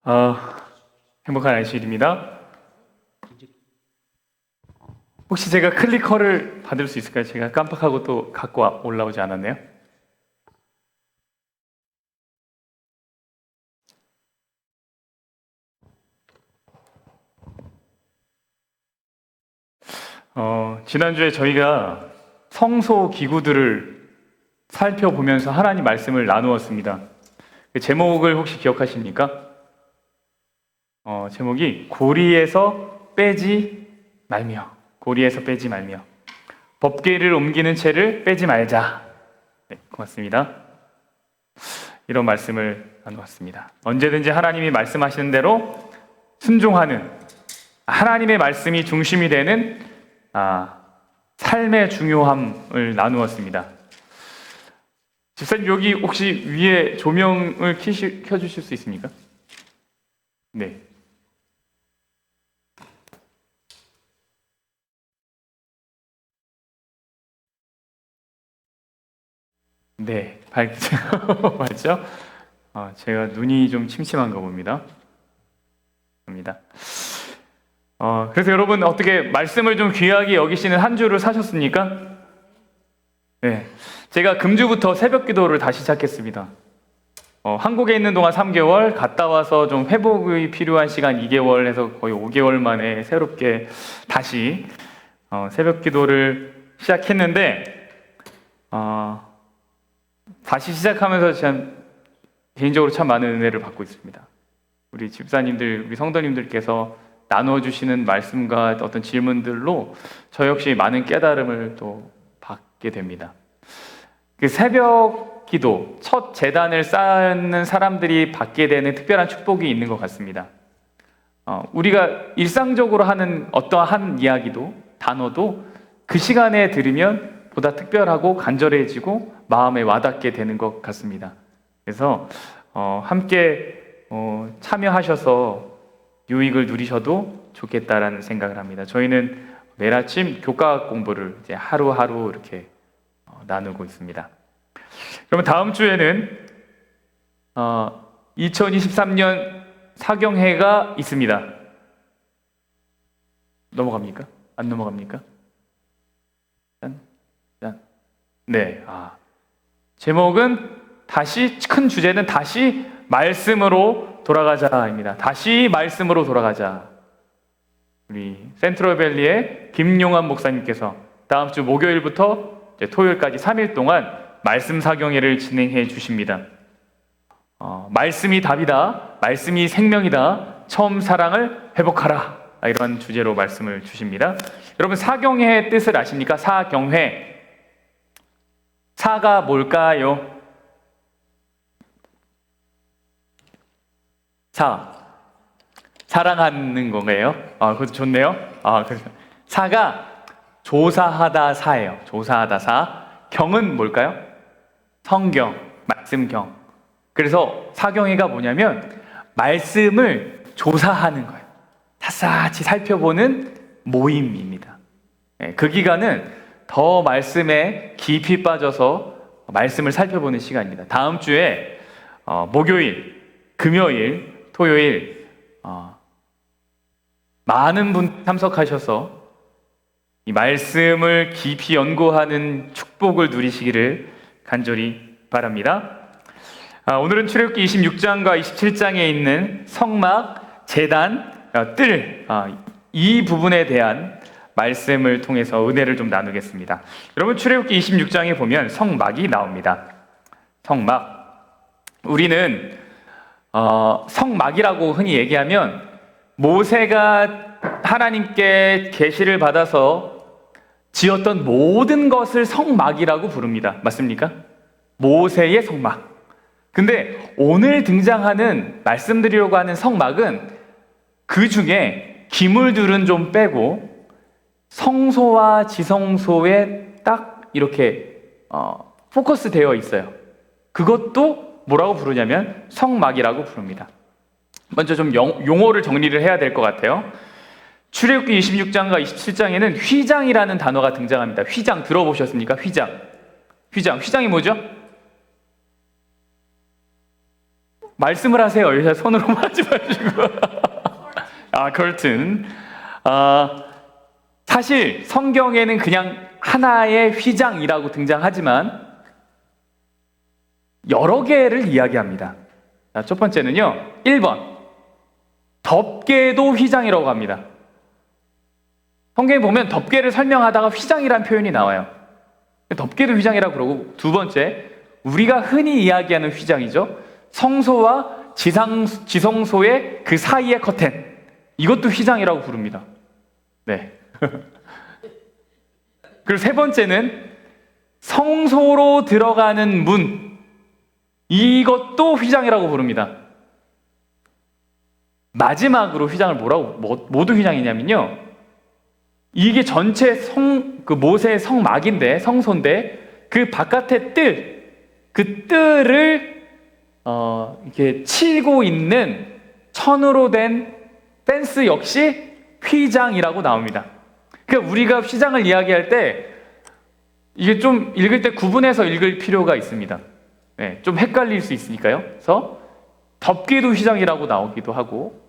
행복한 안식일입니다. 혹시 제가 클리커를 받을 수 있을까요? 제가 깜빡하고 또 갖고 올라오지 않았네요. 지난주에 저희가 성소 기구들을 살펴보면서 하나님 말씀을 나누었습니다. 그 제목을 혹시 기억하십니까? 제목이 고리에서 빼지 말며, 고리에서 빼지 말며, 법궤를 옮기는 채를 빼지 말자. 네, 고맙습니다. 이런 말씀을 나누었습니다. 언제든지 하나님이 말씀하시는 대로 순종하는, 하나님의 말씀이 중심이 되는 삶의 중요함을 나누었습니다. 집사님, 여기 혹시 위에 조명을 켜주실 수 있습니까? 네. 네, 맞죠? 제가 눈이 좀 침침한가 봅니다. 그래서 여러분, 어떻게 말씀을 좀 귀하게 여기시는 한 주를 사셨습니까? 네, 제가 금주부터 새벽 기도를 다시 시작했습니다. 한국에 있는 동안 3개월, 갔다 와서 좀 회복이 필요한 시간 2개월 해서 거의 5개월 만에 새롭게 다시 새벽 기도를 시작했는데, 다시 시작하면서 참 개인적으로 참 많은 은혜를 받고 있습니다. 우리 집사님들, 우리 성도님들께서 나눠주시는 말씀과 어떤 질문들로 저 역시 많은 깨달음을 또 받게 됩니다. 그 새벽 기도, 첫 제단을 쌓는 사람들이 받게 되는 특별한 축복이 있는 것 같습니다. 우리가 일상적으로 하는 어떠한 이야기도, 단어도 그 시간에 들으면 보다 특별하고 간절해지고 마음에 와닿게 되는 것 같습니다. 그래서 함께 참여하셔서 유익을 누리셔도 좋겠다라는 생각을 합니다. 저희는 매일 아침 교과 공부를 이제 하루하루 이렇게 나누고 있습니다. 그러면 다음 주에는 2023년 사경회가 있습니다. 넘어갑니까? 안 넘어갑니까? 네. 제목은 큰 주제는 다시 말씀으로 돌아가자입니다. 다시 말씀으로 돌아가자. 우리 센트럴밸리의 김용환 목사님께서 다음 주 목요일부터 이제 토요일까지 3일 동안 말씀 사경회를 진행해 주십니다. 말씀이 답이다. 말씀이 생명이다. 처음 사랑을 회복하라. 이런 주제로 말씀을 주십니다. 여러분, 사경회의 뜻을 아십니까? 사경회. 사가 뭘까요? 사랑하는 건가요? 그것도 좋네요. 사가 조사하다 사예요. 조사하다 사. 경은 뭘까요? 성경, 말씀경. 그래서 사경회가 뭐냐면 말씀을 조사하는 거예요. 샅샅이 살펴보는 모임입니다. 그 기간은 더 말씀에 깊이 빠져서 말씀을 살펴보는 시간입니다. 다음 주에 목요일, 금요일, 토요일 많은 분 참석하셔서 이 말씀을 깊이 연구하는 축복을 누리시기를 간절히 바랍니다. 오늘은 출애굽기 26장과 27장에 있는 성막, 제단, 뜰, 이 부분에 대한 말씀을 통해서 은혜를 좀 나누겠습니다. 여러분, 출애굽기 26장에 보면 성막이 나옵니다. 성막. 우리는 성막이라고 흔히 얘기하면 모세가 하나님께 계시를 받아서 지었던 모든 것을 성막이라고 부릅니다. 맞습니까? 모세의 성막. 근데 오늘 등장하는, 말씀드리려고 하는 성막은 그 중에 기물들은 좀 빼고 성소와 지성소에 딱 이렇게 포커스 되어 있어요. 그것도 뭐라고 부르냐면 성막이라고 부릅니다. 먼저 좀 용어를 정리를 해야 될 것 같아요. 출애굽기 26장과 27장에는 휘장이라는 단어가 등장합니다. 휘장 들어보셨습니까? 휘장이 뭐죠? 말씀을 하세요. 여기서 손으로만 하지 마시고. curtain. 사실 성경에는 그냥 하나의 휘장이라고 등장하지만 여러 개를 이야기합니다. 자, 첫 번째는요, 1번. 덮개도 휘장이라고 합니다. 성경에 보면 덮개를 설명하다가 휘장이라는 표현이 나와요. 덮개도 휘장이라고 그러고, 두 번째, 우리가 흔히 이야기하는 휘장이죠. 성소와 지성소의 그 사이의 커튼, 이것도 휘장이라고 부릅니다. 네. 그리고 세 번째는 성소로 들어가는 문, 이것도 휘장이라고 부릅니다. 마지막으로 휘장을 모두 휘장이냐면요, 이게 전체 모세의 성막인데, 성소인데, 그 바깥의 그 뜰을 이렇게 치고 있는 천으로 된 펜스 역시 휘장이라고 나옵니다. 그러니까 우리가 휘장을 이야기할 때 이게 좀 읽을 때 구분해서 읽을 필요가 있습니다. 네, 좀 헷갈릴 수 있으니까요. 그래서 덮개도 휘장이라고 나오기도 하고,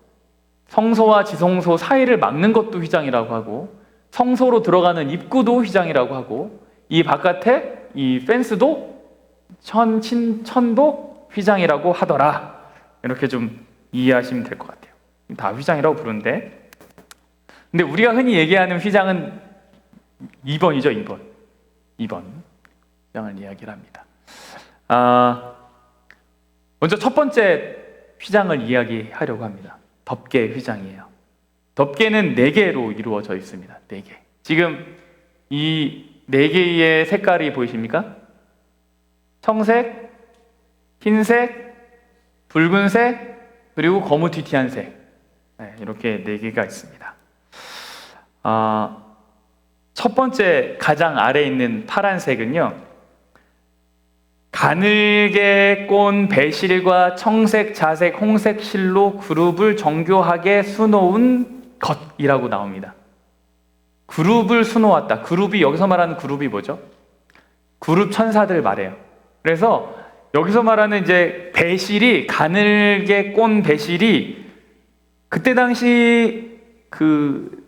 성소와 지성소 사이를 막는 것도 휘장이라고 하고, 성소로 들어가는 입구도 휘장이라고 하고, 이 바깥에 이 펜스도 천도 휘장이라고 하더라. 이렇게 좀 이해하시면 될 것 같아요. 다 휘장이라고 부르는데, 근데 우리가 흔히 얘기하는 휘장은 2번이죠. 2번 휘장을 이야기를 합니다. 먼저 첫 번째 휘장을 이야기하려고 합니다. 덮개 휘장이에요. 덮개는 4개로 이루어져 있습니다. 4개. 지금 이 4개의 색깔이 보이십니까? 청색, 흰색, 붉은색, 그리고 거무튀튀한 색. 네, 이렇게 4개가 있습니다. 첫 번째 가장 아래에 있는 파란색은요, 가늘게 꼰 배실과 청색, 자색, 홍색 실로 그룹을 정교하게 수놓은 것이라고 나옵니다. 그룹을 수놓았다. 그룹이, 여기서 말하는 그룹이 뭐죠? 그룹 천사들 말해요. 그래서 여기서 말하는 이제 배실이, 가늘게 꼰 배실이 그때 당시 그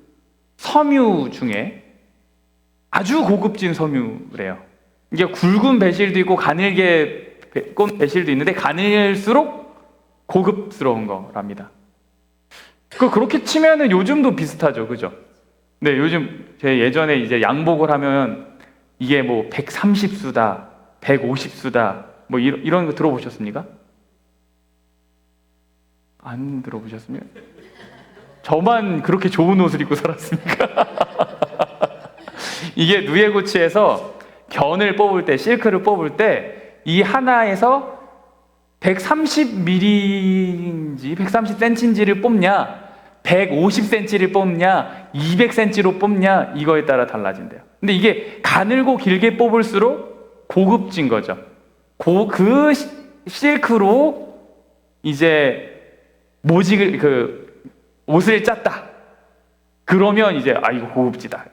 섬유 중에 아주 고급진 섬유래요. 이게 굵은 배실도 있고 가늘게 꼰 배실도 있는데, 가늘수록 고급스러운 거랍니다. 그렇게 치면은 요즘도 비슷하죠, 그죠? 네, 요즘 제 예전에 이제 양복을 하면 이게 뭐 130수다, 150수다, 뭐 이런 거 들어보셨습니까? 안 들어보셨습니까? 저만 그렇게 좋은 옷을 입고 살았습니까? 이게 누에고치에서 견을 뽑을 때, 실크를 뽑을 때 이 하나에서 130mm인지 130cm인지를 뽑냐, 150cm를 뽑냐, 200cm로 뽑냐, 이거에 따라 달라진대요. 근데 이게 가늘고 길게 뽑을수록 고급진 거죠. 그 실크로 이제 옷을 짰다. 그러면 이제 이거 고급지다.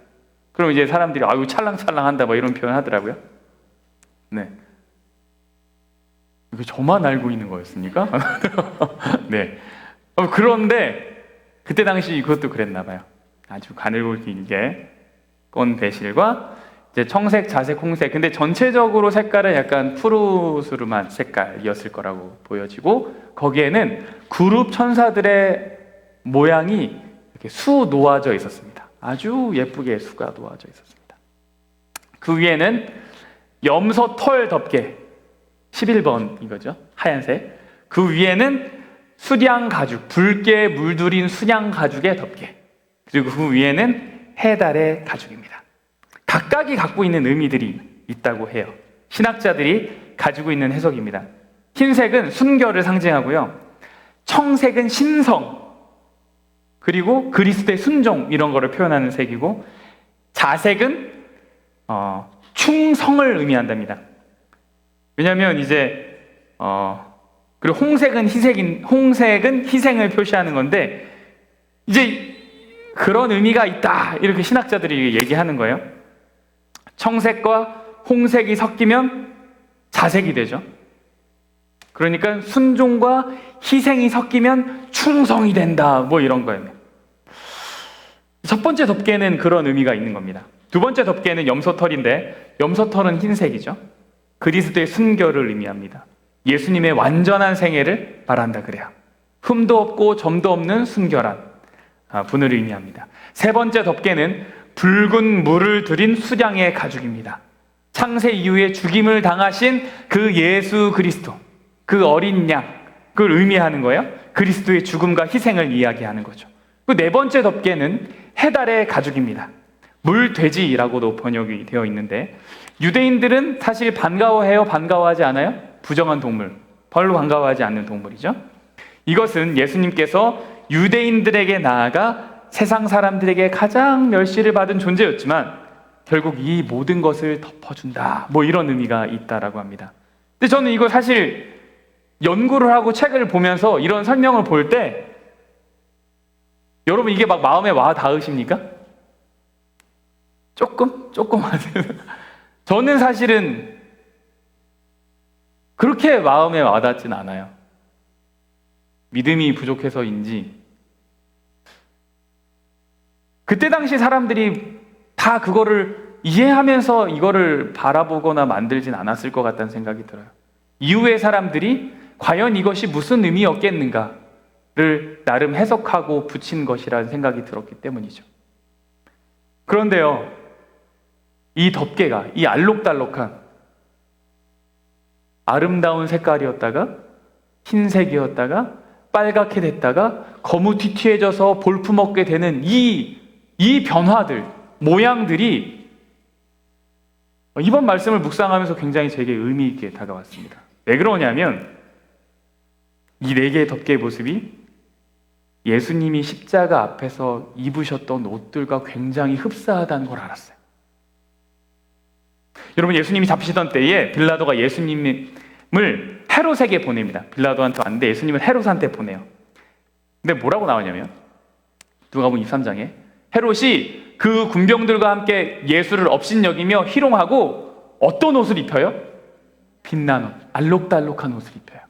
그럼 이제 사람들이 이거 찰랑찰랑한다, 뭐 이런 표현 하더라고요. 네. 이거 저만 알고 있는 거였습니까? 네. 그런데 그때 당시 그것도 그랬나 봐요. 아주 가늘고 길게 꼰 배실과 이제 청색, 자색, 홍색. 근데 전체적으로 색깔은 약간 푸르스름한 색깔이었을 거라고 보여지고, 거기에는 그룹 천사들의 모양이 이렇게 수 놓아져 있었습니다. 아주 예쁘게 수가 놓아져 있었습니다. 그 위에는 염소 털 덮개, 11번 이거죠. 하얀색. 그 위에는 수량 가죽, 붉게 물들인 수량 가죽의 덮개. 그리고 그 위에는 해달의 가죽입니다. 각각이 갖고 있는 의미들이 있다고 해요. 신학자들이 가지고 있는 해석입니다. 흰색은 순결을 상징하고요. 청색은 신성, 그리고 그리스도의 순종, 이런 거를 표현하는 색이고, 자색은 충성을 의미한답니다. 왜냐하면 이제 그리고 홍색은 희생을 표시하는 건데, 이제 그런 의미가 있다, 이렇게 신학자들이 얘기하는 거예요. 청색과 홍색이 섞이면 자색이 되죠. 그러니까 순종과 희생이 섞이면 충성이 된다. 뭐 이런 거예요. 첫 번째 덮개는 그런 의미가 있는 겁니다. 두 번째 덮개는 염소털인데 염소털은 흰색이죠. 그리스도의 순결을 의미합니다. 예수님의 완전한 생애를 말한다 그래요. 흠도 없고 점도 없는 순결한 분을 의미합니다. 세 번째 덮개는 붉은 물을 들인 수량의 가죽입니다. 창세 이후에 죽임을 당하신 그 예수 그리스도, 그 어린 양, 그걸 의미하는 거예요. 그리스도의 죽음과 희생을 이야기하는 거죠. 그 네 번째 덮개는 해달의 가죽입니다. 물돼지라고도 번역이 되어 있는데 유대인들은 사실 반가워해요? 반가워하지 않아요? 부정한 동물, 별로 반가워하지 않는 동물이죠. 이것은 예수님께서 유대인들에게 나아가 세상 사람들에게 가장 멸시를 받은 존재였지만 결국 이 모든 것을 덮어준다, 뭐 이런 의미가 있다라고 합니다. 근데 저는 이거 사실 연구를 하고 책을 보면서 이런 설명을 볼 때 여러분 이게 막 마음에 와 닿으십니까? 조금 하세요. 저는 사실은 그렇게 마음에 와닿진 않아요. 믿음이 부족해서인지. 그때 당시 사람들이 다 그거를 이해하면서 이거를 바라보거나 만들진 않았을 것 같다는 생각이 들어요. 이후의 사람들이 과연 이것이 무슨 의미였겠는가를 나름 해석하고 붙인 것이라는 생각이 들었기 때문이죠. 그런데요, 이 덮개가, 이 알록달록한 아름다운 색깔이었다가 흰색이었다가 빨갛게 됐다가 거무튀튀해져서 볼품없게 되는 이 변화들, 모양들이 이번 말씀을 묵상하면서 굉장히 제게 의미 있게 다가왔습니다. 왜 그러냐면 이 네 개의 덮개의 모습이 예수님이 십자가 앞에서 입으셨던 옷들과 굉장히 흡사하다는 걸 알았어요. 여러분, 예수님이 잡히시던 때에 빌라도가 예수님을 헤롯에게 보냅니다. 빌라도한테 왔는데 예수님을 헤롯한테 보내요. 근데 뭐라고 나오냐면 누가복음 23장에 헤롯이 그 군병들과 함께 예수를 업신여기며 희롱하고 어떤 옷을 입혀요? 빛나는 옷, 알록달록한 옷을 입혀요.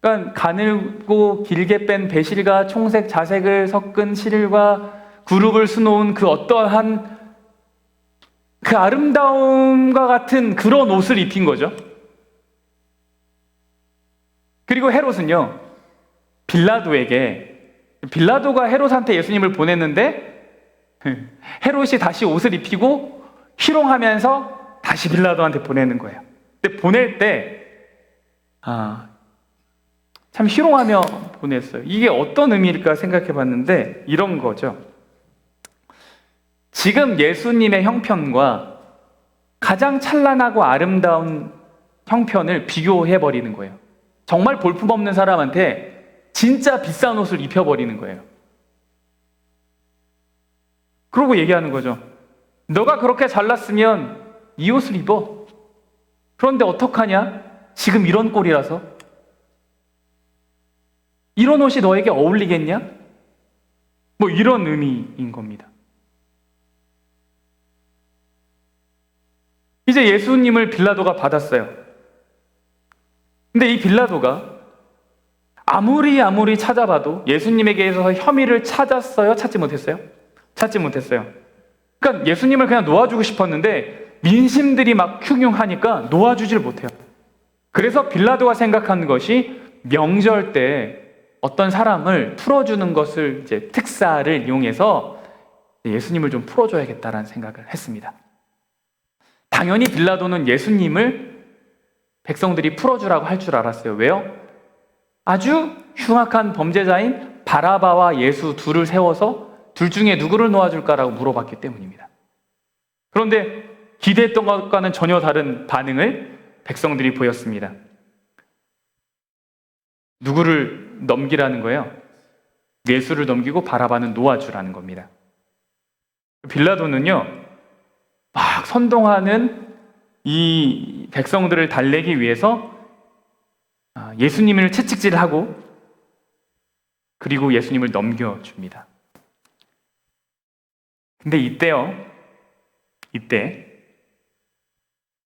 그러니까 가늘고 길게 뺀 배실과 총색 자색을 섞은 실과 구룹을 수놓은 그 어떠한 그 아름다움과 같은 그런 옷을 입힌 거죠. 그리고 헤롯은요, 빌라도가 헤롯한테 예수님을 보냈는데 헤롯이 다시 옷을 입히고 희롱하면서 다시 빌라도한테 보내는 거예요. 근데 보낼 때 참 희롱하며 보냈어요. 이게 어떤 의미일까 생각해 봤는데 이런 거죠. 지금 예수님의 형편과 가장 찬란하고 아름다운 형편을 비교해 버리는 거예요. 정말 볼품없는 사람한테 진짜 비싼 옷을 입혀버리는 거예요. 그러고 얘기하는 거죠. 너가 그렇게 잘났으면 이 옷을 입어. 그런데 어떡하냐? 지금 이런 꼴이라서. 이런 옷이 너에게 어울리겠냐? 뭐 이런 의미인 겁니다. 이제 예수님을 빌라도가 받았어요. 근데 이 빌라도가 아무리 찾아봐도 예수님에게서 혐의를 찾았어요? 찾지 못했어요? 찾지 못했어요. 그러니까 예수님을 그냥 놓아주고 싶었는데 민심들이 막 흉흉하니까 놓아주질 못해요. 그래서 빌라도가 생각한 것이 명절 때 어떤 사람을 풀어주는 것을 이제 특사를 이용해서 예수님을 좀 풀어줘야겠다라는 생각을 했습니다. 당연히 빌라도는 예수님을 백성들이 풀어주라고 할 줄 알았어요. 왜요? 아주 흉악한 범죄자인 바라바와 예수 둘을 세워서 둘 중에 누구를 놓아줄까라고 물어봤기 때문입니다. 그런데 기대했던 것과는 전혀 다른 반응을 백성들이 보였습니다. 누구를 넘기라는 거예요? 예수를 넘기고 바라바는 놓아주라는 겁니다. 빌라도는요, 막 선동하는 이 백성들을 달래기 위해서 예수님을 채찍질하고 그리고 예수님을 넘겨줍니다. 근데 이때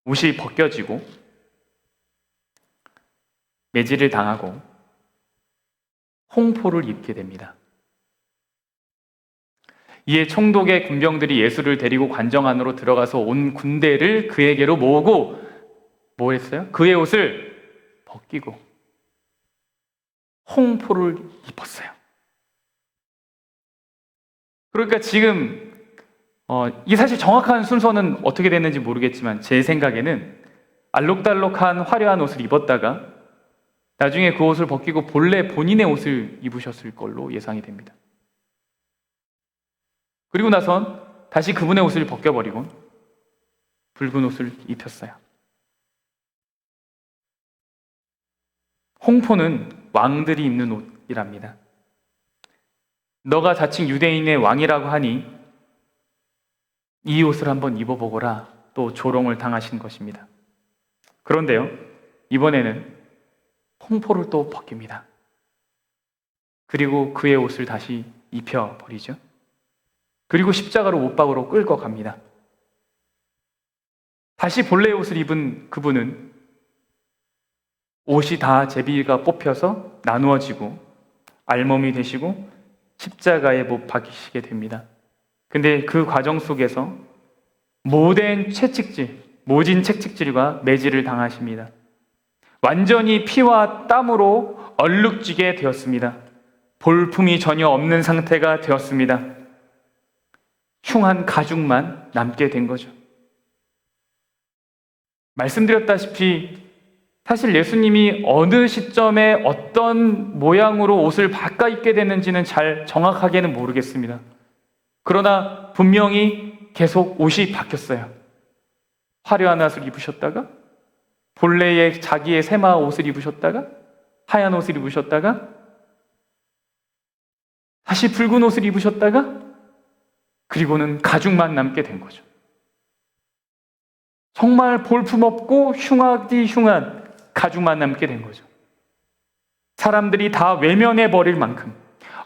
옷이 벗겨지고 매질을 당하고 홍포를 입게 됩니다. 이에 총독의 군병들이 예수를 데리고 관정 안으로 들어가서 온 군대를 그에게로 모으고 뭐 했어요? 그의 옷을 벗기고 홍포를 입었어요. 그러니까 지금 이 사실 정확한 순서는 어떻게 됐는지 모르겠지만 제 생각에는 알록달록한 화려한 옷을 입었다가 나중에 그 옷을 벗기고 본래 본인의 옷을 입으셨을 걸로 예상이 됩니다. 그리고 나선 다시 그분의 옷을 벗겨버리고 붉은 옷을 입혔어요. 홍포는 왕들이 입는 옷이랍니다. 너가 자칭 유대인의 왕이라고 하니 이 옷을 한번 입어보거라, 또 조롱을 당하신 것입니다. 그런데요, 이번에는 홍포를 또 벗깁니다. 그리고 그의 옷을 다시 입혀버리죠. 그리고 십자가로 못 박으러 끌고 갑니다. 다시 본래의 옷을 입은 그분은 옷이 다 제비가 뽑혀서 나누어지고 알몸이 되시고 십자가에 못 박히시게 됩니다. 근데 그 과정 속에서 모진 채찍질과 매질을 당하십니다. 완전히 피와 땀으로 얼룩지게 되었습니다. 볼품이 전혀 없는 상태가 되었습니다. 흉한 가죽만 남게 된 거죠. 말씀드렸다시피 사실 예수님이 어느 시점에 어떤 모양으로 옷을 바꿔 입게 됐는지는 잘 정확하게는 모르겠습니다. 그러나 분명히 계속 옷이 바뀌었어요. 화려한 옷을 입으셨다가 본래의 자기의 세마 옷을 입으셨다가 하얀 옷을 입으셨다가 다시 붉은 옷을 입으셨다가 그리고는 가죽만 남게 된 거죠. 정말 볼품없고 흉하디 흉한 가죽만 남게 된 거죠. 사람들이 다 외면해 버릴 만큼,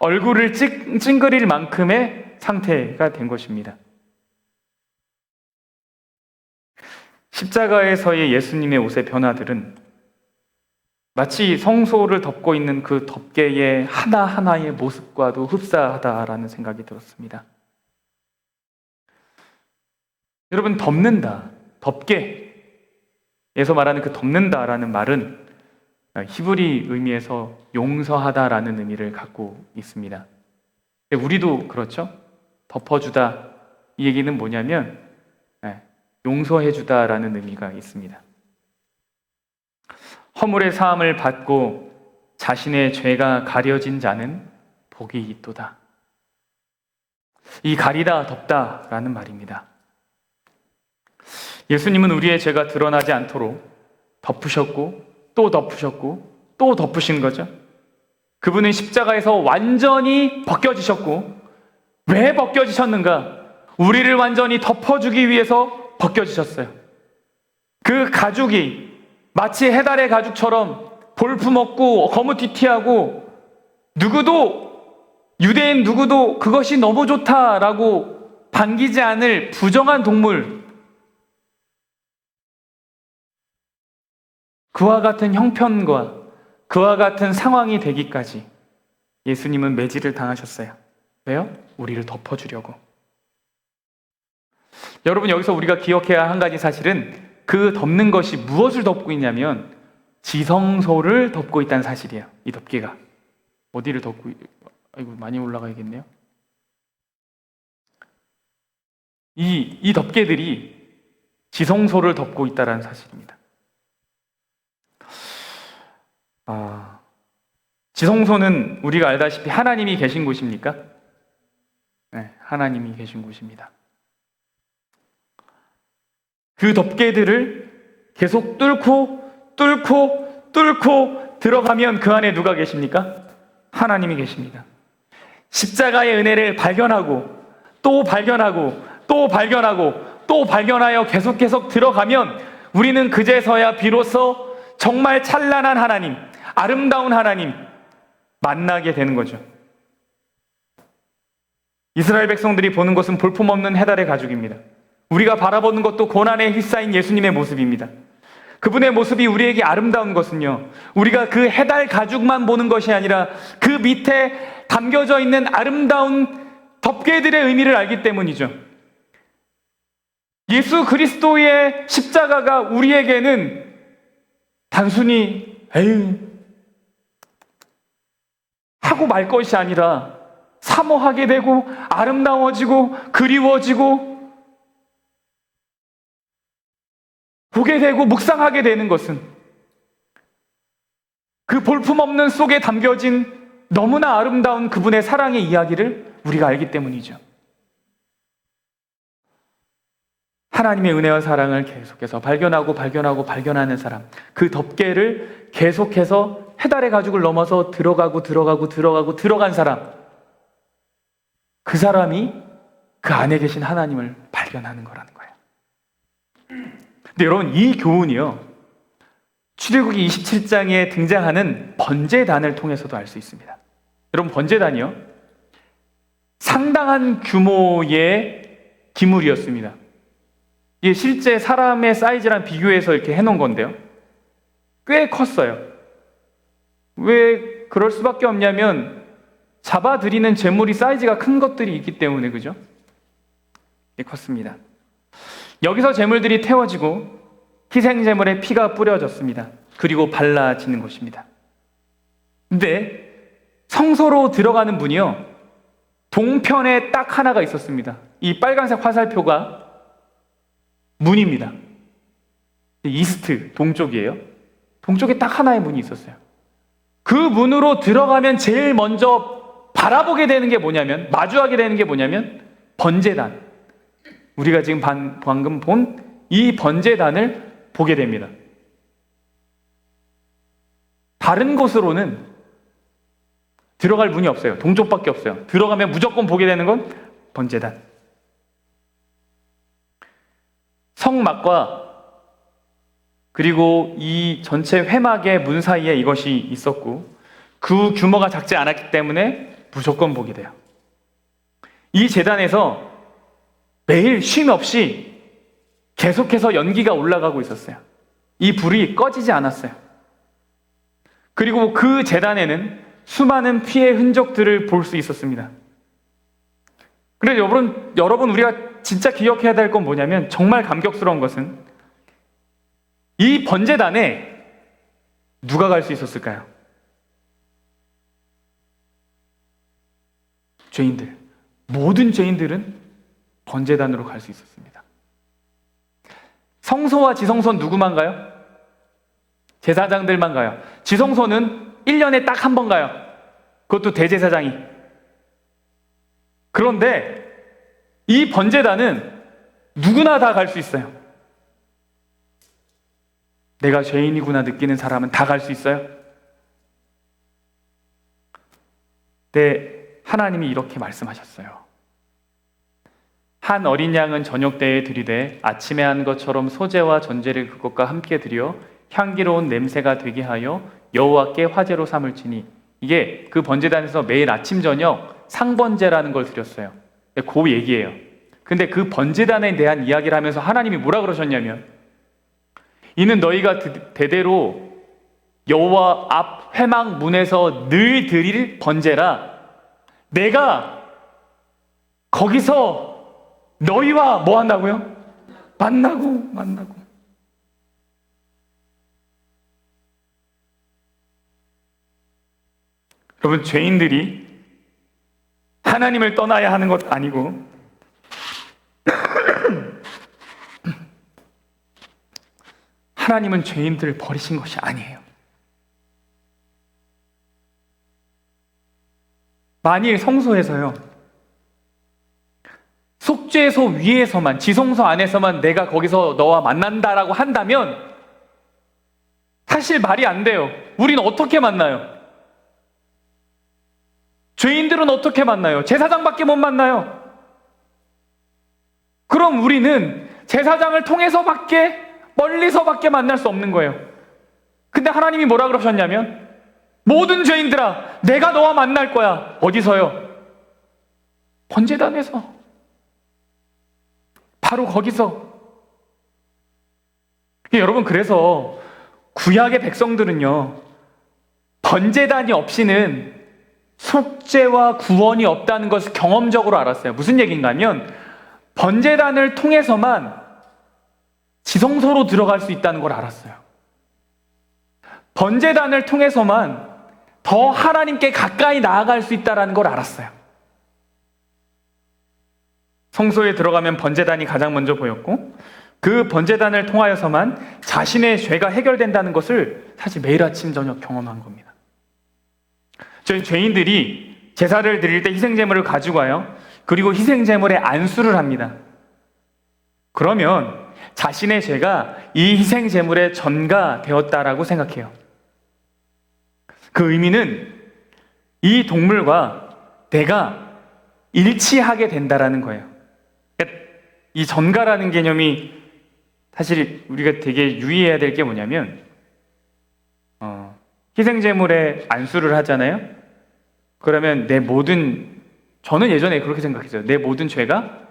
얼굴을 찡그릴 만큼의 상태가 된 것입니다. 십자가에서의 예수님의 옷의 변화들은 마치 성소를 덮고 있는 그 덮개의 하나하나의 모습과도 흡사하다라는 생각이 들었습니다. 여러분, 덮는다, 덮개에서 말하는 그 덮는다라는 말은 히브리 의미에서 용서하다라는 의미를 갖고 있습니다. 우리도 그렇죠? 덮어주다, 이 얘기는 뭐냐면 용서해주다라는 의미가 있습니다. 허물의 사함을 받고 자신의 죄가 가려진 자는 복이 있도다. 이 가리다, 덮다라는 말입니다. 예수님은 우리의 죄가 드러나지 않도록 덮으셨고 또 덮으셨고 또 덮으신 거죠. 그분은 십자가에서 완전히 벗겨지셨고, 왜 벗겨지셨는가? 우리를 완전히 덮어주기 위해서 벗겨지셨어요. 그 가죽이 마치 해달의 가죽처럼 볼품없고 거무튀튀하고 유대인 누구도 그것이 너무 좋다라고 반기지 않을 부정한 동물, 그와 같은 형편과 그와 같은 상황이 되기까지 예수님은 매질을 당하셨어요. 왜요? 우리를 덮어주려고. 여러분, 여기서 우리가 기억해야 할 한 가지 사실은 그 덮는 것이 무엇을 덮고 있냐면 지성소를 덮고 있다는 사실이에요. 이 덮개가 어디를 덮고 아이고, 많이 올라가야겠네요. 이 덮개들이 지성소를 덮고 있다는 사실입니다. 지성소는 우리가 알다시피 하나님이 계신 곳입니까? 네, 하나님이 계신 곳입니다. 그 덮개들을 계속 뚫고 들어가면 그 안에 누가 계십니까? 하나님이 계십니다. 십자가의 은혜를 발견하고 또 발견하고 또 발견하고 또 발견하여 계속 들어가면 우리는 그제서야 비로소 정말 찬란한 하나님, 아름다운 하나님 만나게 되는 거죠. 이스라엘 백성들이 보는 것은 볼품없는 해달의 가죽입니다. 우리가 바라보는 것도 고난에 휩싸인 예수님의 모습입니다. 그분의 모습이 우리에게 아름다운 것은요, 우리가 그 해달 가죽만 보는 것이 아니라 그 밑에 담겨져 있는 아름다운 덮개들의 의미를 알기 때문이죠. 예수 그리스도의 십자가가 우리에게는 단순히 하고 말 것이 아니라 사모하게 되고 아름다워지고 그리워지고 보게 되고 묵상하게 되는 것은 그 볼품없는 속에 담겨진 너무나 아름다운 그분의 사랑의 이야기를 우리가 알기 때문이죠. 하나님의 은혜와 사랑을 계속해서 발견하는 사람, 그 덮개를 계속해서 해달의 가죽을 넘어서 들어간 사람, 그 사람이 그 안에 계신 하나님을 발견하는 거라는 거예요. 근데 여러분, 이 교훈이요, 출애굽기 27장에 등장하는 번제단을 통해서도 알 수 있습니다. 여러분, 번제단이요, 상당한 규모의 기물이었습니다. 이게 실제 사람의 사이즈랑 비교해서 이렇게 해놓은 건데요, 꽤 컸어요. 왜 그럴 수밖에 없냐면 잡아들이는 제물이 사이즈가 큰 것들이 있기 때문에, 그죠? 컸습니다. 여기서 제물들이 태워지고 희생제물의 피가 뿌려졌습니다. 그리고 발라지는 것입니다. 근데 성소로 들어가는 문이요, 동편에 딱 하나가 있었습니다. 이 빨간색 화살표가 문입니다. 이스트, 동쪽이에요. 동쪽에 딱 하나의 문이 있었어요. 그 문으로 들어가면 제일 먼저 바라보게 되는 게 뭐냐면, 마주하게 되는 게 뭐냐면 번제단, 우리가 지금 방금 본 이 번제단을 보게 됩니다. 다른 곳으로는 들어갈 문이 없어요. 동쪽밖에 없어요. 들어가면 무조건 보게 되는 건 번제단. 성막과 그리고 이 전체 회막의 문 사이에 이것이 있었고, 그 규모가 작지 않았기 때문에 무조건 보게 돼요. 이 제단에서 매일 쉼 없이 계속해서 연기가 올라가고 있었어요. 이 불이 꺼지지 않았어요. 그리고 그 제단에는 수많은 피의 흔적들을 볼 수 있었습니다. 그래서 여러분 우리가 진짜 기억해야 될 건 뭐냐면, 정말 감격스러운 것은 이 번제단에 누가 갈 수 있었을까요? 죄인들. 모든 죄인들은 번제단으로 갈 수 있었습니다. 성소와 지성소는 누구만 가요? 제사장들만 가요. 지성소는 1년에 딱 한 번 가요. 그것도 대제사장이. 그런데 이 번제단은 누구나 다 갈 수 있어요. 내가 죄인이구나 느끼는 사람은 다 갈 수 있어요. 네, 하나님이 이렇게 말씀하셨어요. 한 어린 양은 저녁 때에 드리되 아침에 한 것처럼 소제와 전제를 그것과 함께 드려 향기로운 냄새가 되게 하여 여호와께 화제로 삼을지니, 이게 그 번제단에서 매일 아침 저녁 상번제라는 걸 드렸어요. 그 얘기예요. 근데 그 번제단에 대한 이야기를 하면서 하나님이 뭐라 그러셨냐면, 이는 너희가 대대로 여호와 앞 회막 문에서 늘 드릴 번제라. 내가 거기서 너희와 뭐 한다고요? 만나고. 여러분, 죄인들이 하나님을 떠나야 하는 것 아니고 하나님은 죄인들을 버리신 것이 아니에요. 만일 성소에서요, 속죄소 위에서만, 지성소 안에서만 내가 거기서 너와 만난다라고 한다면 사실 말이 안 돼요. 우리는 어떻게 만나요? 죄인들은 어떻게 만나요? 제사장밖에 못 만나요. 그럼 우리는 제사장을 통해서밖에, 멀리서밖에 만날 수 없는 거예요. 근데 하나님이 뭐라 그러셨냐면, 모든 죄인들아, 내가 너와 만날 거야. 어디서요? 번제단에서. 바로 거기서. 여러분, 그래서 구약의 백성들은요, 번제단이 없이는 속죄와 구원이 없다는 것을 경험적으로 알았어요. 무슨 얘기인가 하면 번제단을 통해서만 지성소로 들어갈 수 있다는 걸 알았어요. 번제단을 통해서만 더 하나님께 가까이 나아갈 수 있다는 걸 알았어요. 성소에 들어가면 번제단이 가장 먼저 보였고, 그 번제단을 통하여서만 자신의 죄가 해결된다는 것을 사실 매일 아침 저녁 경험한 겁니다. 저희 죄인들이 제사를 드릴 때 희생제물을 가지고 와요. 그리고 희생제물에 안수를 합니다. 그러면 자신의 죄가 이 희생제물에 전가되었다라고 생각해요. 그 의미는 이 동물과 내가 일치하게 된다라는 거예요. 이 전가라는 개념이 사실 우리가 되게 유의해야 될 게 뭐냐면, 희생제물에 안수를 하잖아요. 그러면 저는 예전에 그렇게 생각했어요. 내 모든 죄가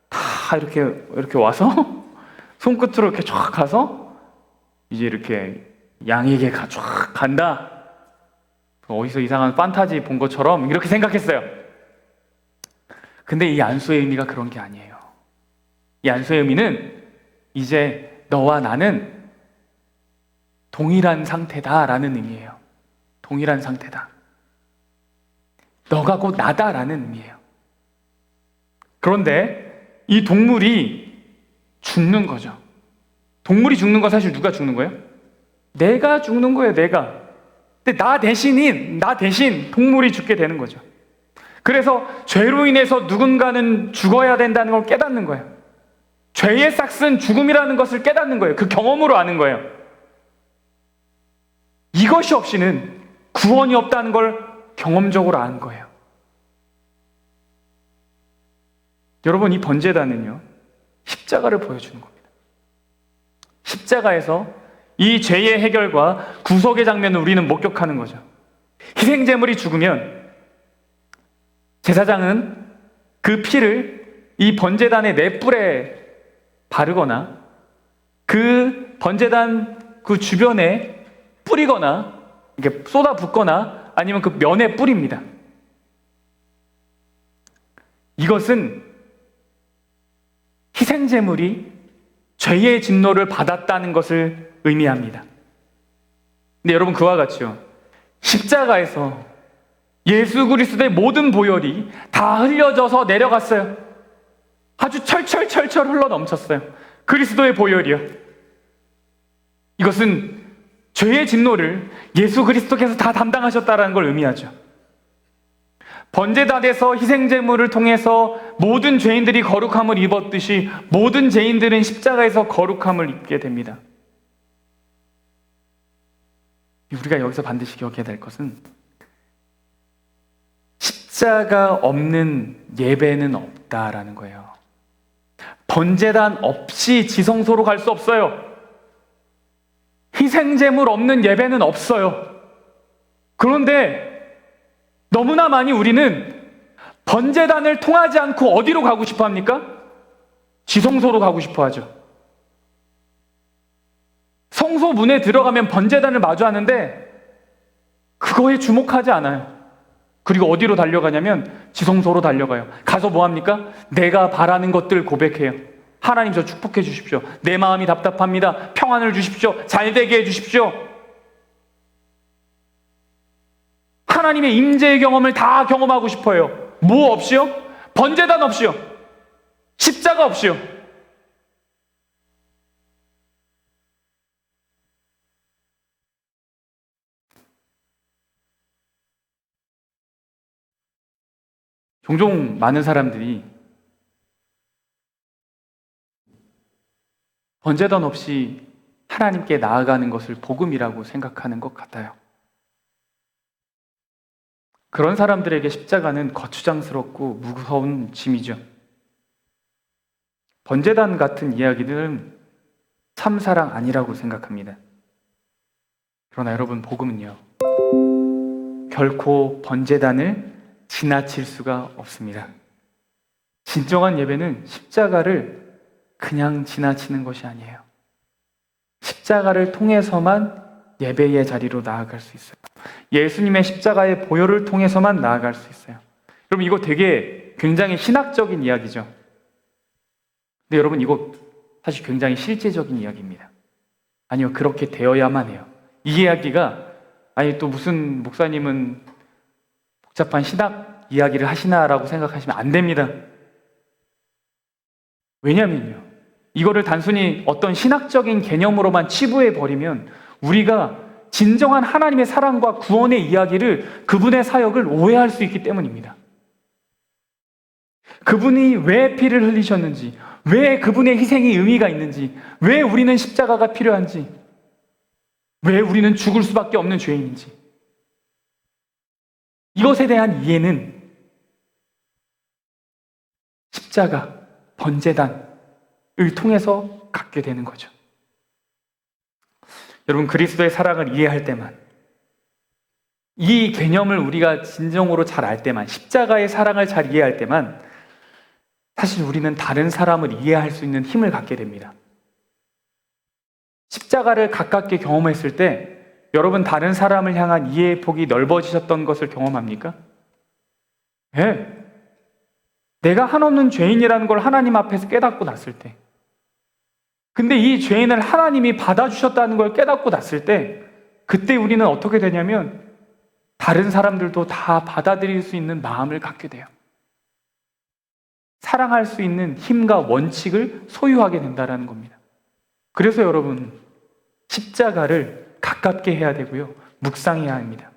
다 이렇게 와서 손끝으로 이렇게 쫙 가서 이제 이렇게 양에게 쫙 간다. 어디서 이상한 판타지 본 것처럼 이렇게 생각했어요. 근데 이 안수의 의미가 그런 게 아니에요. 이 안수의 의미는 이제 너와 나는 동일한 상태다라는 의미예요. 동일한 상태다. 너가 곧 나다라는 의미예요. 그런데 이 동물이 죽는 거죠. 동물이 죽는 거 사실 누가 죽는 거예요? 내가 죽는 거예요, 내가. 근데 나 대신 동물이 죽게 되는 거죠. 그래서 죄로 인해서 누군가는 죽어야 된다는 걸 깨닫는 거예요. 죄의 싹은 죽음이라는 것을 깨닫는 거예요. 그 경험으로 아는 거예요. 이것이 없이는 구원이 없다는 걸 경험적으로 아는 거예요. 여러분, 이 번제단은요, 십자가를 보여주는 겁니다. 십자가에서 이 죄의 해결과 구속의 장면을 우리는 목격하는 거죠. 희생제물이 죽으면 제사장은 그 피를 이 번제단의 네 뿔에 바르거나 그 번제단 그 주변에 뿌리거나 이렇게 쏟아붓거나 아니면 그 면에 뿌립니다. 이것은 희생제물이 죄의 진노를 받았다는 것을 의미합니다. 근데 여러분, 그와 같이요, 십자가에서 예수 그리스도의 모든 보혈이 다 흘려져서 내려갔어요. 아주 철철 흘러 넘쳤어요. 그리스도의 보혈이요. 이것은 죄의 진노를 예수 그리스도께서 다 담당하셨다는 걸 의미하죠. 번제단에서 희생제물을 통해서 모든 죄인들이 거룩함을 입었듯이 모든 죄인들은 십자가에서 거룩함을 입게 됩니다. 우리가 여기서 반드시 기억해야 될 것은 십자가 없는 예배는 없다라는 거예요. 번제단 없이 지성소로 갈 수 없어요. 희생제물 없는 예배는 없어요. 그런데 너무나 많이 우리는 번제단을 통하지 않고 어디로 가고 싶어 합니까? 지성소로 가고 싶어 하죠. 성소 문에 들어가면 번제단을 마주하는데 그거에 주목하지 않아요. 그리고 어디로 달려가냐면 지성소로 달려가요. 가서 뭐 합니까? 내가 바라는 것들 고백해요. 하나님, 저 축복해 주십시오. 내 마음이 답답합니다. 평안을 주십시오. 잘되게 해 주십시오. 하나님의 임재의 경험을 다 경험하고 싶어요. 뭐 없이요? 번제단 없이요. 십자가 없이요. 종종 많은 사람들이 번제단 없이 하나님께 나아가는 것을 복음이라고 생각하는 것 같아요. 그런 사람들에게 십자가는 거추장스럽고 무서운 짐이죠. 번제단 같은 이야기들은 참사랑 아니라고 생각합니다. 그러나 여러분, 복음은요, 결코 번제단을 지나칠 수가 없습니다. 진정한 예배는 십자가를 그냥 지나치는 것이 아니에요. 십자가를 통해서만 예배의 자리로 나아갈 수 있어요. 예수님의 십자가의 보혈을 통해서만 나아갈 수 있어요. 여러분, 이거 되게 굉장히 신학적인 이야기죠. 근데 여러분, 이거 사실 굉장히 실제적인 이야기입니다. 아니요, 그렇게 되어야만 해요. 이 이야기가, 아니 또 무슨 목사님은 복잡한 신학 이야기를 하시나라고 생각하시면 안 됩니다. 왜냐면요, 이거를 단순히 어떤 신학적인 개념으로만 치부해 버리면 우리가 진정한 하나님의 사랑과 구원의 이야기를, 그분의 사역을 오해할 수 있기 때문입니다. 그분이 왜 피를 흘리셨는지, 왜 그분의 희생이 의미가 있는지, 왜 우리는 십자가가 필요한지, 왜 우리는 죽을 수밖에 없는 죄인인지, 이것에 대한 이해는 십자가, 번제단을 통해서 갖게 되는 거죠. 여러분, 그리스도의 사랑을 이해할 때만, 이 개념을 우리가 진정으로 잘 알 때만, 십자가의 사랑을 잘 이해할 때만 사실 우리는 다른 사람을 이해할 수 있는 힘을 갖게 됩니다. 십자가를 가깝게 경험했을 때 여러분, 다른 사람을 향한 이해의 폭이 넓어지셨던 것을 경험합니까? 네. 내가 한없는 죄인이라는 걸 하나님 앞에서 깨닫고 났을 때, 근데 이 죄인을 하나님이 받아주셨다는 걸 깨닫고 났을 때, 그때 우리는 어떻게 되냐면 다른 사람들도 다 받아들일 수 있는 마음을 갖게 돼요. 사랑할 수 있는 힘과 원칙을 소유하게 된다는 겁니다. 그래서 여러분, 십자가를 가깝게 해야 되고요, 묵상해야 합니다.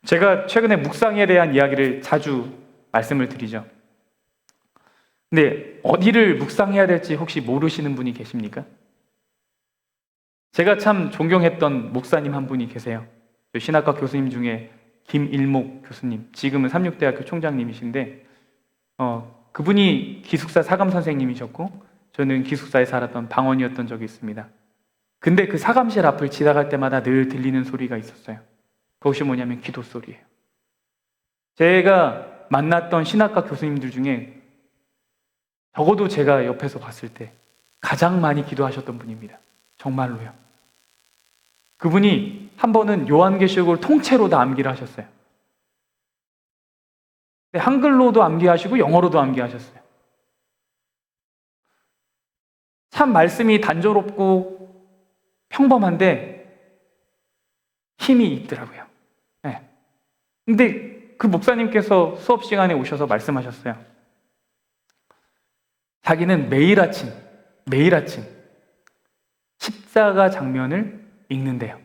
제가 최근에 묵상에 대한 이야기를 자주 말씀을 드리죠. 근데 어디를 묵상해야 될지 혹시 모르시는 분이 계십니까? 제가 참 존경했던 목사님 한 분이 계세요. 신학과 교수님 중에 김일목 교수님, 지금은 삼육대학교 총장님이신데 그분이 기숙사 사감 선생님이셨고 저는 기숙사에 살았던 방언이었던 적이 있습니다. 근데 그 사감실 앞을 지나갈 때마다 늘 들리는 소리가 있었어요. 그것이 뭐냐면 기도 소리예요. 제가 만났던 신학과 교수님들 중에 적어도 제가 옆에서 봤을 때 가장 많이 기도하셨던 분입니다. 정말로요. 그분이 한 번은 요한계시록을 통째로 다 암기를 하셨어요. 한글로도 암기하시고 영어로도 암기하셨어요. 참 말씀이 단조롭고 평범한데 힘이 있더라고요. 네. 근데 그 목사님께서 수업 시간에 오셔서 말씀하셨어요. 자기는 매일 아침 십자가 장면을 읽는데요.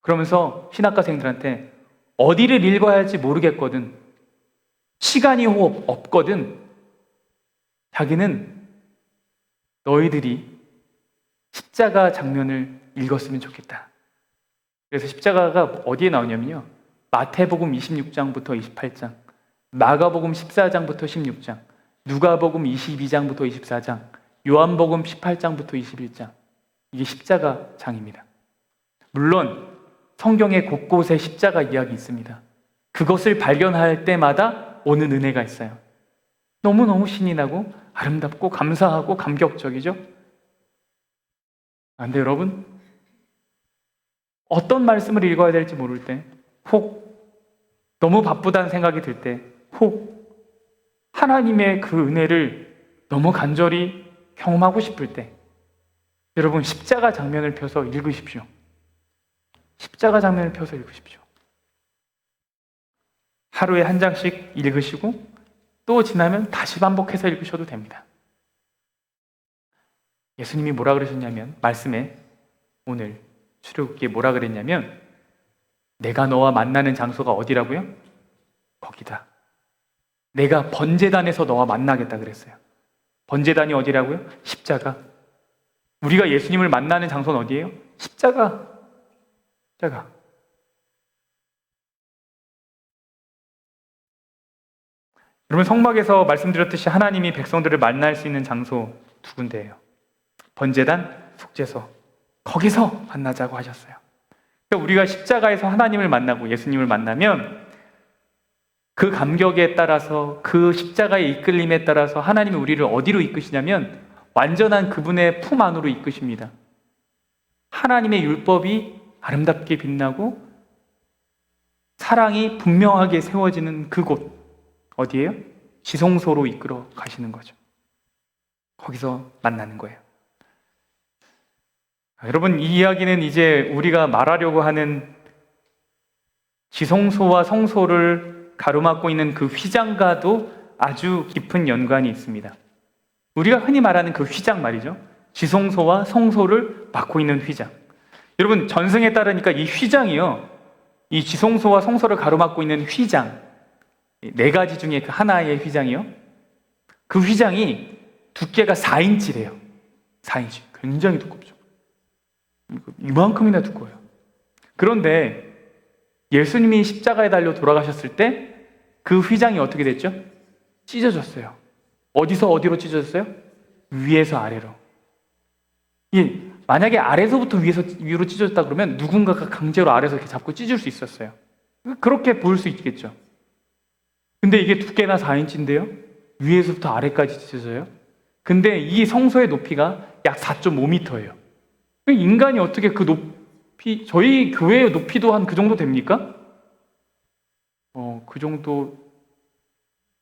그러면서 신학과생들한테 어디를 읽어야 할지 모르겠거든, 시간이 없거든, 자기는 너희들이 십자가 장면을 읽었으면 좋겠다. 그래서 십자가가 어디에 나오냐면요, 마태복음 26장부터 28장, 마가복음 14장부터 16장, 누가복음 22장부터 24장, 요한복음 18장부터 21장, 이게 십자가 장입니다. 물론 성경의 곳곳에 십자가 이야기 있습니다. 그것을 발견할 때마다 오는 은혜가 있어요. 너무너무 신이 나고 아름답고 감사하고 감격적이죠? 근데 여러분, 어떤 말씀을 읽어야 될지 모를 때, 혹 너무 바쁘다는 생각이 들 때, 혹 하나님의 그 은혜를 너무 간절히 경험하고 싶을 때, 여러분, 십자가 장면을 펴서 읽으십시오. 십자가 장면을 펴서 읽으십시오. 하루에 한 장씩 읽으시고 또 지나면 다시 반복해서 읽으셔도 됩니다. 예수님이 뭐라 그러셨냐면, 말씀에 오늘 출애굽기에 뭐라 그랬냐면, 내가 너와 만나는 장소가 어디라고요? 거기다. 내가 번제단에서 너와 만나겠다 그랬어요. 번제단이 어디라고요? 십자가. 우리가 예수님을 만나는 장소는 어디예요? 십자가. 십자가. 여러분, 성막에서 말씀드렸듯이 하나님이 백성들을 만날 수 있는 장소 두 군데예요. 번제단, 속죄소. 거기서 만나자고 하셨어요. 그러니까 우리가 십자가에서 하나님을 만나고 예수님을 만나면 그 감격에 따라서, 그 십자가의 이끌림에 따라서 하나님이 우리를 어디로 이끄시냐면 완전한 그분의 품 안으로 이끄십니다. 하나님의 율법이 아름답게 빛나고 사랑이 분명하게 세워지는 그곳, 어디예요? 지성소로 이끌어 가시는 거죠. 거기서 만나는 거예요. 여러분, 이 이야기는 이제 우리가 말하려고 하는 지성소와 성소를 가로막고 있는 그 휘장과도 아주 깊은 연관이 있습니다. 우리가 흔히 말하는 그 휘장 말이죠. 지성소와 성소를 막고 있는 휘장. 여러분, 전승에 따르니까 이 휘장이요, 이 지성소와 성소를 가로막고 있는 휘장, 네 가지 중에 그 하나의 휘장이요, 그 휘장이 두께가 4인치래요. 4인치. 굉장히 두껍죠. 이만큼이나 두꺼워요. 그런데 예수님이 십자가에 달려 돌아가셨을 때 그 휘장이 어떻게 됐죠? 찢어졌어요. 어디서 어디로 찢어졌어요? 위에서 아래로. 만약에 아래서부터 위에서 위로 찢어졌다 그러면 누군가가 강제로 아래서 이렇게 잡고 찢을 수 있었어요. 그렇게 보일 수 있겠죠. 근데 이게 두께나 4인치인데요, 위에서부터 아래까지 찢어져요. 근데 이 성소의 높이가 약 4.5m예요. 인간이 어떻게 그 높이, 저희 교회의 높이도 한 그 정도 됩니까? 그 정도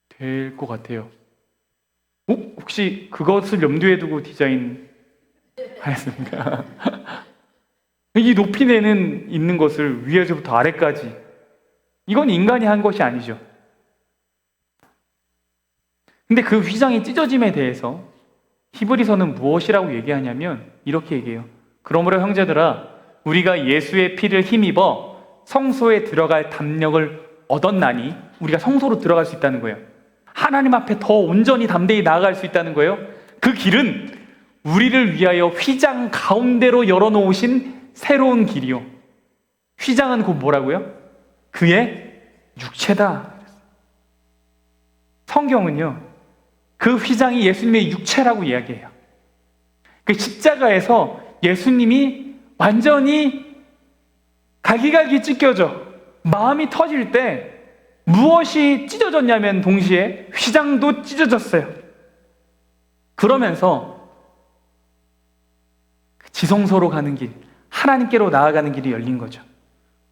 될 것 같아요. 혹시 그것을 염두에 두고 디자인 하였습니까? 이 높이 내는 있는 것을 위에서부터 아래까지, 이건 인간이 한 것이 아니죠. 근데 그 휘장이 찢어짐에 대해서 히브리서는 무엇이라고 얘기하냐면 이렇게 얘기해요. 그러므로 형제들아, 우리가 예수의 피를 힘입어 성소에 들어갈 담력을 얻었나니, 우리가 성소로 들어갈 수 있다는 거예요. 하나님 앞에 더 온전히 담대히 나아갈 수 있다는 거예요. 그 길은 우리를 위하여 휘장 가운데로 열어놓으신 새로운 길이요. 휘장은 곧 뭐라고요? 그의 육체다. 성경은요, 그 휘장이 예수님의 육체라고 이야기해요. 그 십자가에서 예수님이 완전히 갈기갈기 찢겨져 마음이 터질 때 무엇이 찢어졌냐면 동시에 휘장도 찢어졌어요. 그러면서 지성소로 가는 길, 하나님께로 나아가는 길이 열린 거죠.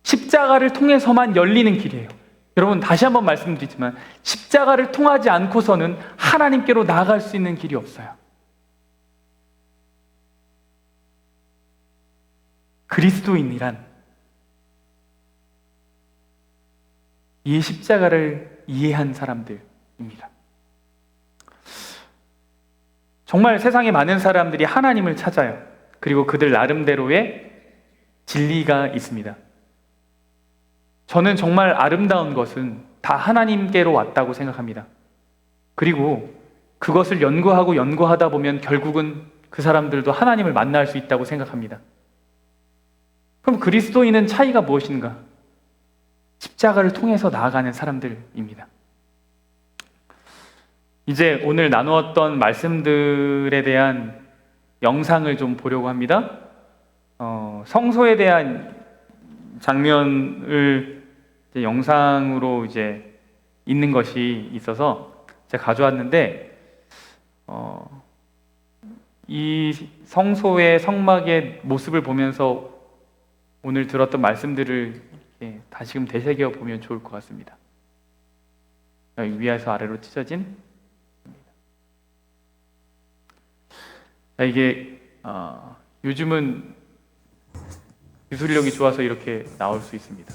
십자가를 통해서만 열리는 길이에요. 여러분, 다시 한번 말씀드리지만 십자가를 통하지 않고서는 하나님께로 나아갈 수 있는 길이 없어요. 그리스도인이란 이 십자가를 이해한 사람들입니다. 정말 세상에 많은 사람들이 하나님을 찾아요. 그리고 그들 나름대로의 진리가 있습니다. 저는 정말 아름다운 것은 다 하나님께로 왔다고 생각합니다. 그리고 그것을 연구하다 보면 결국은 그 사람들도 하나님을 만날 수 있다고 생각합니다. 그럼 그리스도인은 차이가 무엇인가? 십자가를 통해서 나아가는 사람들입니다. 이제 오늘 나누었던 말씀들에 대한 영상을 좀 보려고 합니다. 성소에 대한 장면을 이제 영상으로 이제 있는 것이 있어서 제가 가져왔는데, 이 성소의 성막의 모습을 보면서 오늘 들었던 말씀들을 다시금 되새겨 보면 좋을 것 같습니다. 위에서 아래로 찢어진, 이게 요즘은 기술력이 좋아서 이렇게 나올 수 있습니다.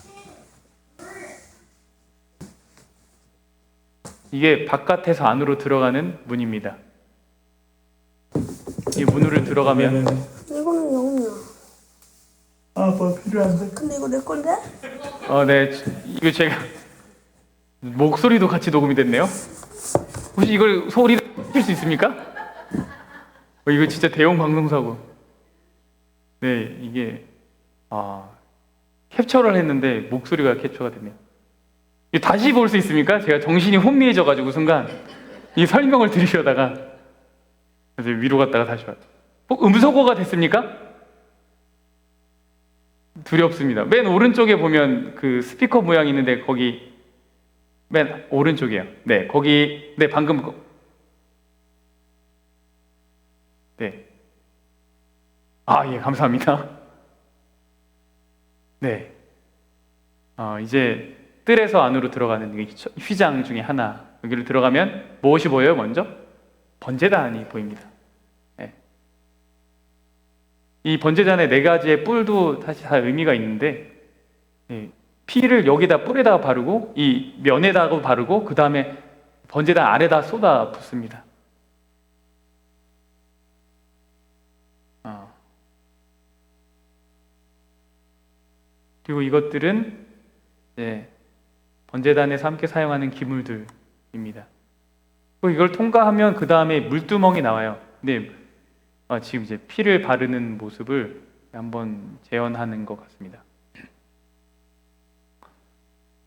이게 바깥에서 안으로 들어가는 문입니다. 이 문으로 들어가면 이거는 영이야. 뭐 필요한데? 근데 이거 내 건데? 네. 이거 제가 목소리도 같이 녹음이 됐네요. 혹시 이걸 소리를 킬 수 있습니까? 이거 진짜 대형 방송사고. 네, 이게 캡처를 했는데 목소리가 캡처가 됐네요. 다시 볼 수 있습니까? 제가 정신이 혼미해져가지고 순간 이 설명을 드리려다가 위로 갔다가 다시 왔죠. 음소거가 됐습니까? 두렵습니다. 맨 오른쪽에 보면 그 스피커 모양이 있는데 거기 맨 오른쪽이에요. 네, 거기 방금 네. 예, 감사합니다. 네. 이제 뜰에서 안으로 들어가는 이 휘장 중에 하나, 여기를 들어가면 무엇이 보여요? 먼저 번제단이 보입니다. 네. 이 번제단의 4가지의 뿔도 사실 다 의미가 있는데, 피를 여기다 뿔에다가 바르고 이 면에다가 바르고 그 다음에 번제단 아래다 쏟아 붓습니다. 그리고 이것들은 번제단에서 함께 사용하는 기물들입니다. 그리고 이걸 통과하면 그 다음에 물두멍이 나와요. 근데 지금 이제 피를 바르는 모습을 한번 재현하는 것 같습니다.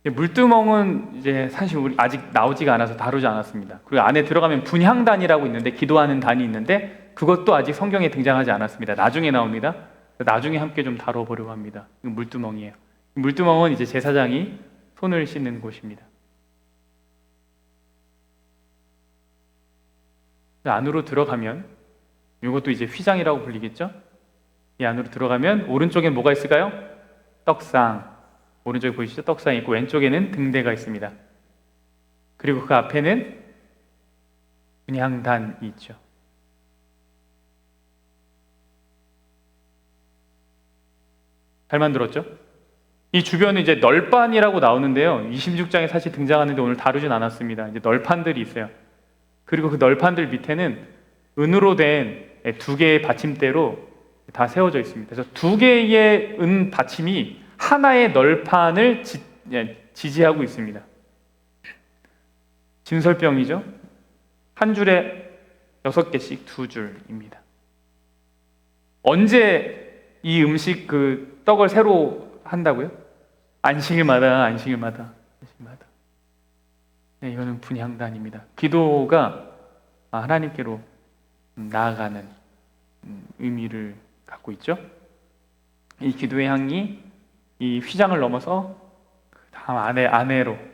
물두멍은 이제 사실 우리 아직 나오지가 않아서 다루지 않았습니다. 그리고 안에 들어가면 분향단이라고 있는데, 기도하는 단이 있는데 그것도 아직 성경에 등장하지 않았습니다. 나중에 나옵니다. 나중에 함께 좀 다뤄보려고 합니다. 물두멍이에요. 물두멍은 이제 제사장이 손을 씻는 곳입니다. 안으로 들어가면, 이것도 이제 휘장이라고 불리겠죠? 이 안으로 들어가면 오른쪽엔 뭐가 있을까요? 떡상. 오른쪽에 보이시죠? 떡상이 있고 왼쪽에는 등대가 있습니다. 그리고 그 앞에는 분향단이 있죠. 잘 만들었죠? 이 주변은 이제 널판이라고 나오는데요. 26장에 사실 등장하는데 오늘 다루진 않았습니다. 이제 널판들이 있어요. 그리고 그 널판들 밑에는 은으로 된 2개의 받침대로 다 세워져 있습니다. 그래서 2개의 은 받침이 하나의 널판을 지지하고 있습니다. 진설병이죠. 한 줄에 6개씩 2줄입니다. 언제 이 음식 그 떡을 새로 한다고요? 안식일마다. 네, 이거는 분향단입니다. 기도가 하나님께로 나아가는 의미를 갖고 있죠. 이 기도의 향이 이 휘장을 넘어서 다음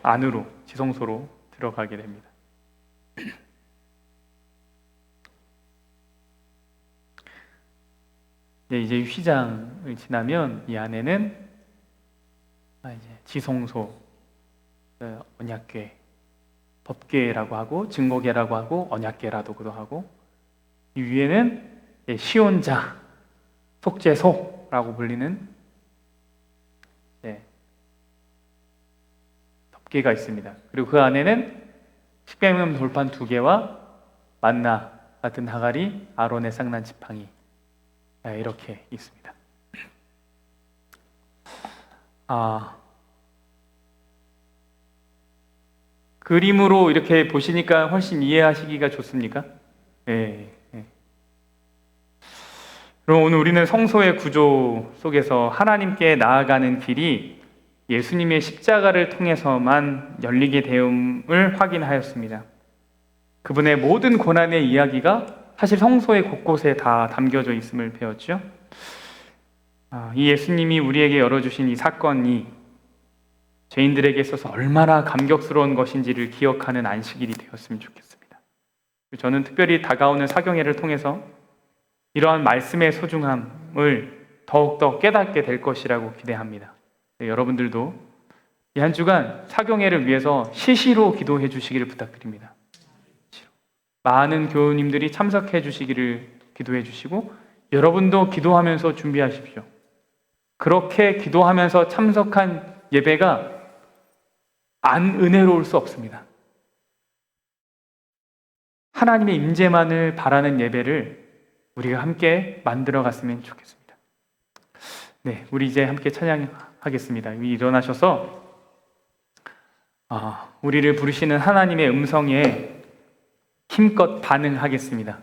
안으로 지성소로 들어가게 됩니다. 네, 이제 휘장을 지나면 이 안에는 이제 지성소, 언약궤, 법궤라고 하고 증거궤라고 하고 언약궤라고도 하고, 이 위에는 시온자, 속죄소라고 불리는 덮개가 있습니다. 그리고 그 안에는 십계명 돌판 2개와 만나 같은 하갈이, 아론의 쌍난 지팡이, 이렇게 있습니다. 그림으로 이렇게 보시니까 훨씬 이해하시기가 좋습니까? 네. 그럼 오늘 우리는 성소의 구조 속에서 하나님께 나아가는 길이 예수님의 십자가를 통해서만 열리게 됨을 확인하였습니다. 그분의 모든 고난의 이야기가 사실 성소의 곳곳에 다 담겨져 있음을 배웠죠. 이 예수님이 우리에게 열어주신 이 사건이 죄인들에게 있어서 얼마나 감격스러운 것인지를 기억하는 안식일이 되었으면 좋겠습니다. 저는 특별히 다가오는 사경회를 통해서 이러한 말씀의 소중함을 더욱더 깨닫게 될 것이라고 기대합니다. 여러분들도 이 한 주간 사경회를 위해서 시시로 기도해 주시기를 부탁드립니다. 많은 교우님들이 참석해 주시기를 기도해 주시고, 여러분도 기도하면서 준비하십시오. 그렇게 기도하면서 참석한 예배가 안 은혜로울 수 없습니다. 하나님의 임재만을 바라는 예배를 우리가 함께 만들어 갔으면 좋겠습니다. 네, 우리 이제 함께 찬양하겠습니다. 일어나셔서 우리를 부르시는 하나님의 음성에 힘껏 반응하겠습니다.